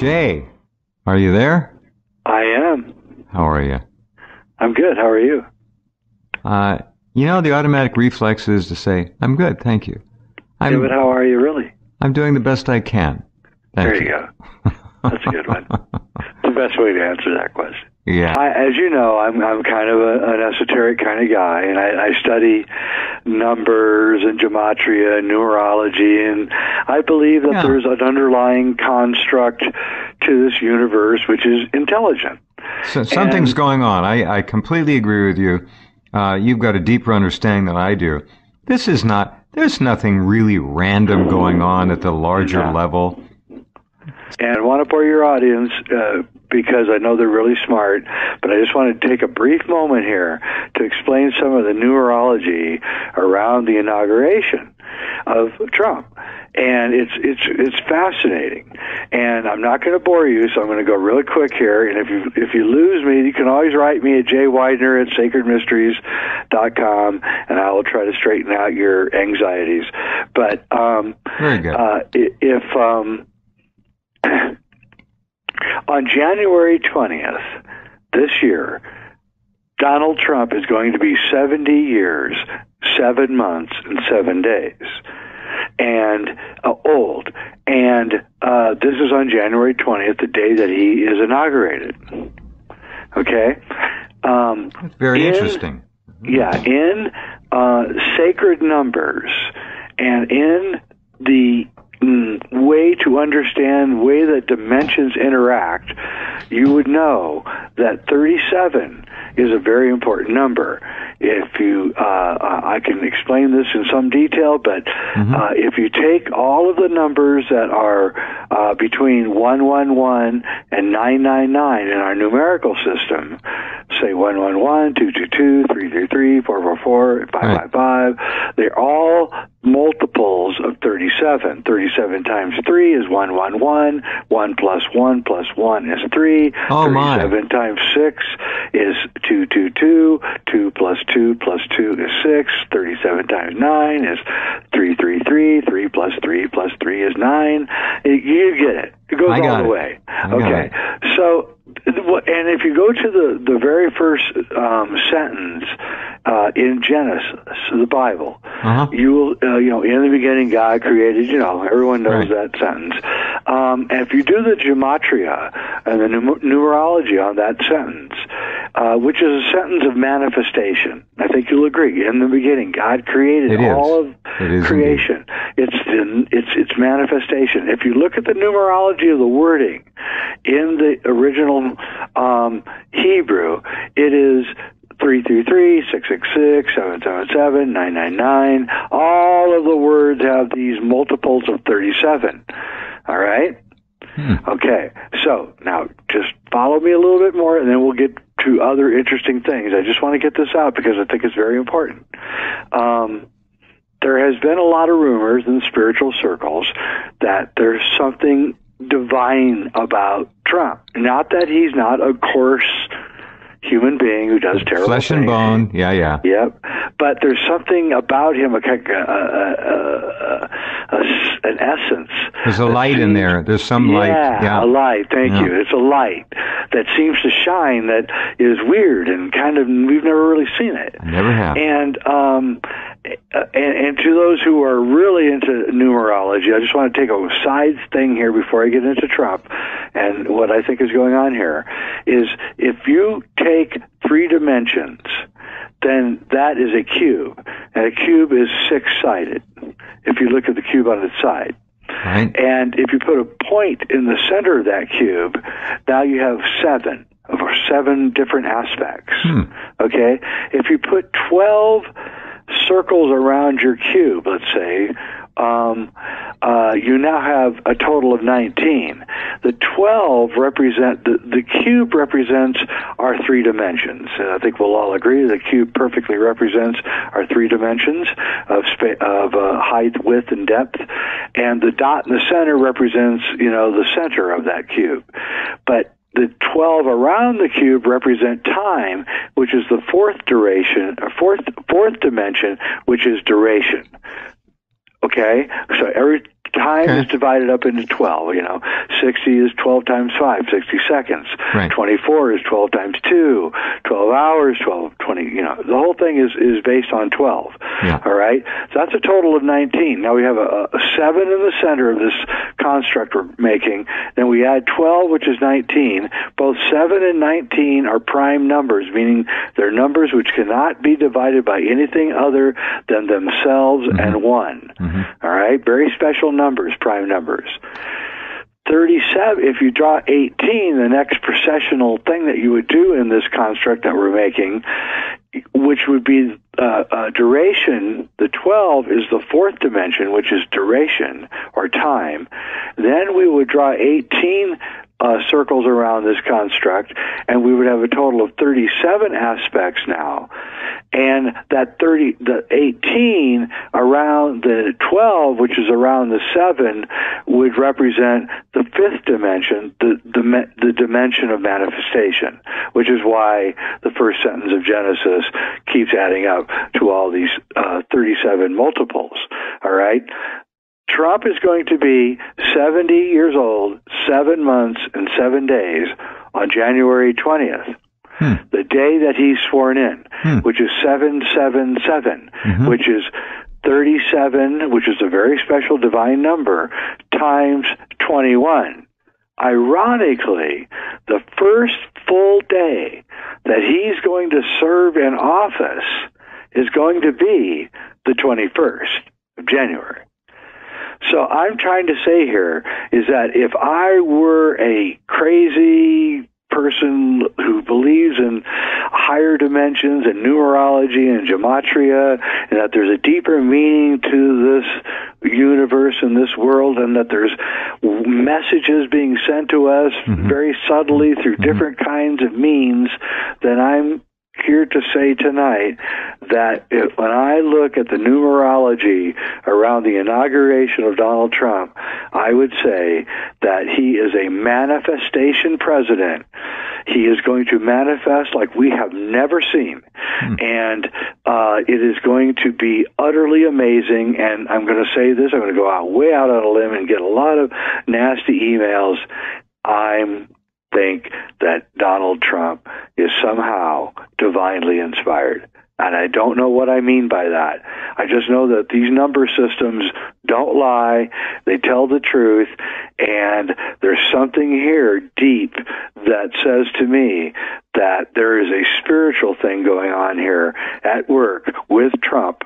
Jay, are you there? I am. How are you? I'm good. How are you? The automatic reflex is to say, I'm good, thank you. Yeah, but how are you really? I'm doing the best I can. Thank you. There you go. That's a good one. The best way to answer that question. Yeah. As you know, I'm kind of an esoteric kind of guy, and I study numbers and gematria and numerology, and I believe that there's an underlying construct to this universe which is intelligent. So something's going on. I completely agree with you. You've got a deeper understanding than I do. There's nothing really random going on at the larger level. And I want to bore your audience because I know they're really smart, but I just want to take a brief moment here to explain some of the numerology around the inauguration of Trump. And it's fascinating. And I'm not going to bore you, so I'm going to go really quick here. And if you lose me, you can always write me at jweidner@sacredmysteries.com, and I will try to straighten out your anxieties. But very good. On January 20th this year, Donald Trump is going to be 70 years, 7 months, and 7 days, and old. And this is on January 20th, the day that he is inaugurated. Okay? That's very interesting. Yeah, in sacred numbers and in the way to understand way that dimensions interact, you would know that 37 is a very important number. If you, I can explain this in some detail, but if you take all of the numbers that are between 111 and 999 in our numerical system, say 111, 222, 333, 444, 555, they're all multiples of 37. 37 times 3 is 111. 1 plus 1 plus 1 is 3. Oh, 37 times 6 is 222. 2 plus 2 plus 2 is 6. 37 times 9 is 333. 3 plus 3 plus 3 is 9. You get it. It goes all the way. Okay. So, and if you go to the very first sentence in Genesis, the Bible, you will, in the beginning God created, everyone knows that sentence. And if you do the gematria and the numerology on that sentence, which is a sentence of manifestation, I think you'll agree. In the beginning, God created all of creation. It's manifestation. If you look at the numerology of the wording in the original Hebrew, it is 333, 666, 777, 999. All of the words have these multiples of 37. All right? Okay. So now just follow me a little bit more, and then we'll get to other interesting things. I just want to get this out because I think it's very important. There has been a lot of rumors in spiritual circles that there's something divine about Trump. Not that he's not a coarse human being who does terrible flesh things. And bone, yeah. Yep. But there's something about him, an essence. There's a light in there. There's some light. Yeah, a light. Thank you. It's a light that seems to shine that is weird and kind of, we've never really seen it. Never have. And to those who are really into numerology, I just want to take a side thing here before I get into Trump. And what I think is going on here is if you take 3 dimensions, then that is a cube. And a cube is 6-sided if you look at the cube on its side. Right. And if you put a point in the center of that cube, now you have 7 different aspects. Okay? If you put 12 circles around your cube, let's say, you now have a total of 19. The 12 represent, the cube represents our 3 dimensions. And I think we'll all agree the cube perfectly represents our 3 dimensions of height, width, and depth. And the dot in the center represents, the center of that cube. But the 12 around the cube represent time, which is the fourth dimension, which is duration. Okay? So every time is divided up into 12, 60 is 12 times 5, 60 seconds. Right. 24 is 12 times 2, 12 hours, 12, 20, the whole thing is based on 12. Yeah. All right? So that's a total of 19. Now we have a 7 in the center of this construct we're making. Then we add 12, which is 19. Both 7 and 19 are prime numbers, meaning they're numbers which cannot be divided by anything other than themselves and 1. All right? Very special numbers, prime numbers. 37, if you draw 18, the next processional thing that you would do in this construct that we're making, which would be duration, the 12 is the fourth dimension, which is duration or time. Then we would draw 18 circles around this construct, and we would have a total of 37 aspects now. And that the 18 around the 12, which is around the 7, would represent the fifth dimension, the dimension of manifestation, which is why the first sentence of Genesis keeps adding up to all these 37 multiples. All right? Trump is going to be 70 years old, 7 months and 7 days on January 20th. The day that he's sworn in, which is 777, which is 37, which is a very special divine number, times 21. Ironically, the first full day that he's going to serve in office is going to be the 21st of January. So I'm trying to say here is that if I were a crazy person who believes in higher dimensions and numerology and gematria, and that there's a deeper meaning to this universe and this world, and that there's messages being sent to us very subtly through different kinds of means, then I'm here to say tonight that when I look at the numerology around the inauguration of Donald Trump, I would say that he is a manifestation president. He is going to manifest like we have never seen. And it is going to be utterly amazing. And I'm going to say this, I'm going to go way out on a limb and get a lot of nasty emails. I think that Donald Trump is somehow divinely inspired. And I don't know what I mean by that. I just know that these number systems don't lie. They tell the truth. And there's something here deep that says to me that there is a spiritual thing going on here at work with Trump.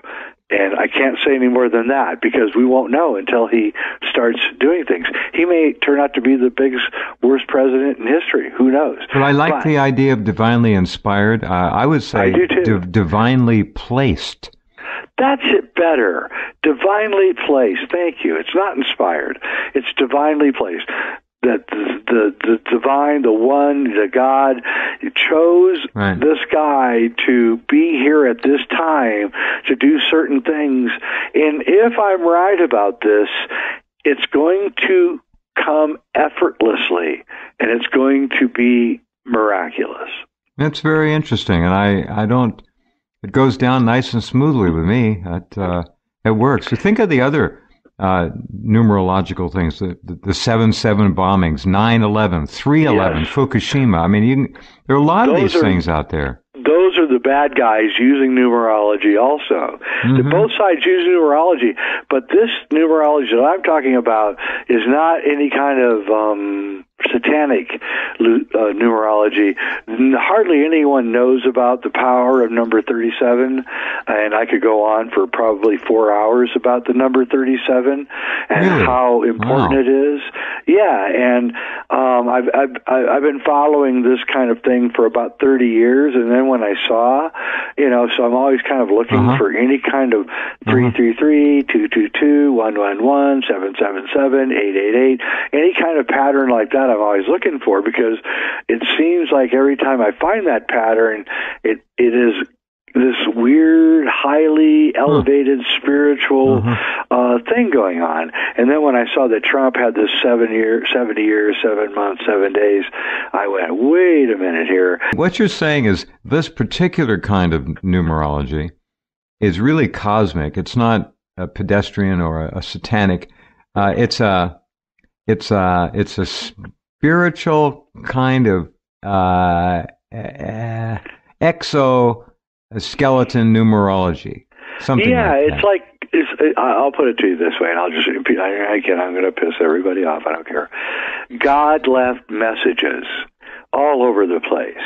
And I can't say any more than that because we won't know until he starts doing things. He may turn out to be the biggest, worst president in history. Who knows? Well, I like the idea of divinely inspired. I would say divinely placed. That's it better. Divinely placed. Thank you. It's not inspired. It's divinely placed. That the divine, the one, the God, chose this guy to be here at this time to do certain things. And if I'm right about this, it's going to come effortlessly, and it's going to be miraculous. That's very interesting, and I don't. It goes down nice and smoothly with me. It works. So think of the other numerological things, the 7/7 bombings, 9/11, 3/11, Fukushima. I mean, there are a lot of these things out there. Those are the bad guys using numerology also. Both sides use numerology, but this numerology that I'm talking about is not any kind of satanic numerology. Hardly anyone knows about the power of number 37, and I could go on for probably 4 hours about the number 37 and how important it is. Yeah, and I've been following this kind of thing for about 30 years, and then when I saw, so I'm always kind of looking for any kind of 333, 222, 111, 777, 888, any kind of pattern like that I'm always looking for, because it seems like every time I find that pattern, it is this weird, highly elevated spiritual thing going on. And then when I saw that Trump had this 70 years, 7 months, 7 days, I went, wait a minute here. What you're saying is this particular kind of numerology is really cosmic. It's not a pedestrian or a satanic. It's a it's a spiritual kind of exoskeleton numerology. Something like that. It's like, I'll put it to you this way, and I'll just repeat. Again, I'm going to piss everybody off. I don't care. God left messages all over the place.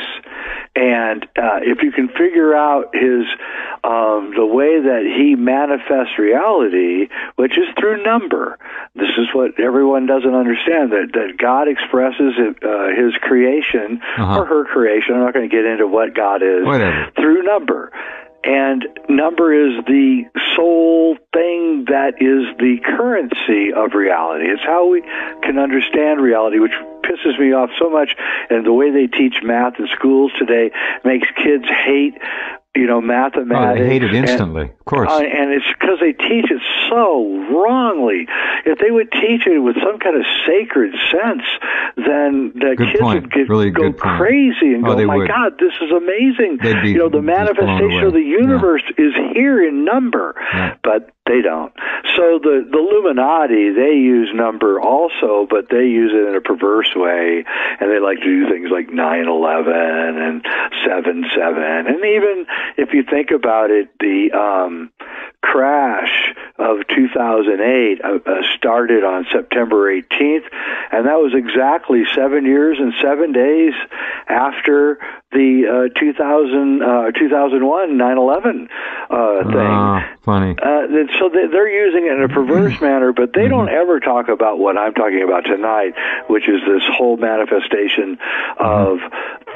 And if you can figure out the way that he manifests reality, which is through number, this is what everyone doesn't understand, that God expresses his creation or her creation. I'm not going to get into what God is. Whatever. Through number. And number is the sole thing that is the currency of reality. It's how we can understand reality, which pisses me off so much. And the way they teach math in schools today makes kids hate, mathematics. Oh, they hate it instantly, of course. And it's because they teach it so wrongly. If they would teach it with some kind of sacred sense, then the kids would go crazy and go, "Oh my God, this is amazing!" The manifestation of the universe is here in number, but they don't. So the Illuminati, they use number also, but they use it in a perverse way, and they like to do things like 9/11 and 7/7, and even if you think about it, the crash of 2008 started on September 18th, and that was exactly 7 years and 7 days after the 2001 9/11 thing. Funny. So they're using it in a perverse manner, but they don't ever talk about what I'm talking about tonight, which is this whole manifestation of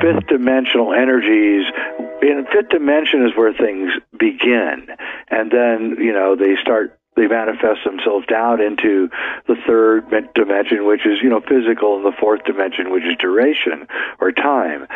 fifth dimensional energies. In fifth dimension is where things begin, and then they manifest themselves down into the third dimension, which is physical, and the fourth dimension, which is duration or time.